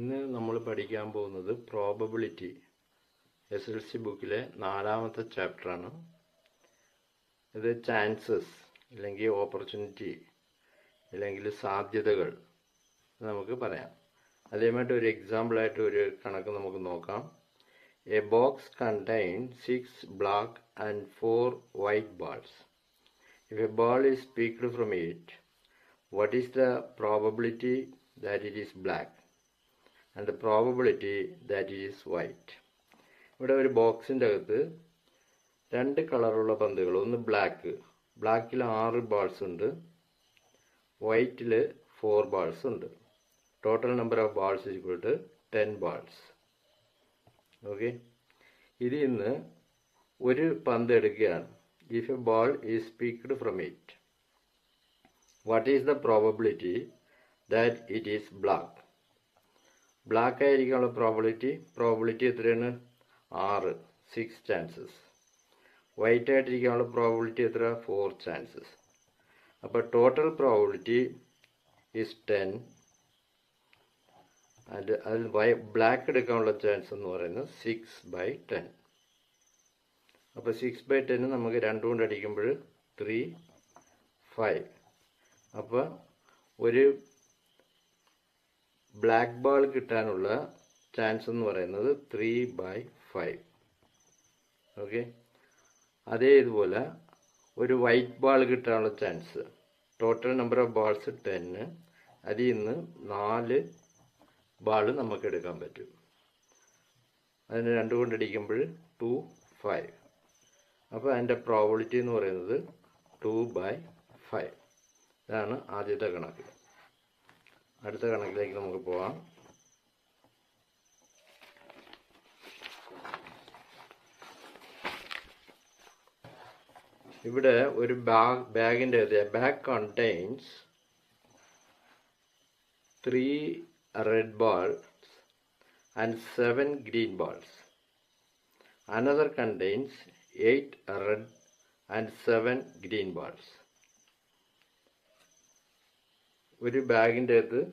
ഇന്ന് നമ്മൾ പഠിക്കാൻ പോകുന്നത് പ്രോബബിലിറ്റി SLC ബുക്കിലെ 4ാമത്തെ ചാപ്റ്ററാണ്. ഇത് ചാൻസസ് അല്ലെങ്കിൽ ഓപ്പർച്യൂണിറ്റി അല്ലെങ്കിൽ സാധ്യതകൾ നമുക്ക് പറയാം. അതേമായിട്ട് ഒരു എക്സാമ്പിളായിട്ട് ഒരു കണക്ക് നമുക്ക് നോക്കാം. A box contain 6 black and 4 white balls. If a ball is picked from it, what is the probability that it is black and the probability that it is white? ഇവിടെ ഒരു ബോക്സിൻ്റെ അകത്ത് 2 കളറുള്ള പന്തുകൾ, ഒന്ന് ബ്ലാക്കിൽ 6 ബാൾസ് ഉണ്ട്, വൈറ്റിൽ 4 ബാൾസ് ഉണ്ട്. Total number of balls is equal to 10 balls. Okay, ഇതിൽ നിന്ന് ഒരു പന്ത് എടുക്കുകയാണ്. If a ball is picked from it, what is the probability that it is black? Black ആയിരിക്കാനുള്ള പ്രോബിലിറ്റി എത്രയാണ്? 6 ചാൻസസ്. വൈറ്റ് ആയിട്ടിരിക്കാനുള്ള പ്രോബിലിറ്റി എത്ര? 4 ചാൻസസ്. അപ്പോൾ ടോട്ടൽ പ്രോബിലിറ്റി ഈസ് 10 ആൻഡ് അതിൽ ബ്ലാക്ക് എടുക്കാനുള്ള ചാൻസ് എന്ന് പറയുന്നത് 6/10. അപ്പോൾ 6/10 നമുക്ക് 2 കൊണ്ട് അടിക്കുമ്പോൾ 3, 5. അപ്പോൾ ഒരു ബ്ലാക്ക് ബാൾ കിട്ടാനുള്ള ചാൻസ് എന്ന് പറയുന്നത് 3/5. ഓക്കെ, ഇതുപോലെ ഒരു വൈറ്റ് ബാൾ കിട്ടാനുള്ള chance, total number of balls 10, അതിൽ നിന്ന് 4 ബാൾ നമുക്ക് എടുക്കാൻ പറ്റും. അതിന് 2 കൊണ്ട് അടിക്കുമ്പോൾ 2, 5. അപ്പോൾ അതിൻ്റെ പ്രോബിലിറ്റി എന്ന് പറയുന്നത് 2/5. ഇതാണ് ആദ്യത്തെ കണക്ക്. അടുത്ത കണക്കിലേക്ക് നമുക്ക് പോവാം. ഇവിടെ ഒരു ബാഗിൻ്റെ bag contains 3 red balls and 7 green balls. Another contains 8 red and 7 green balls. ഒരു ബാഗിൻ്റെ അകത്ത്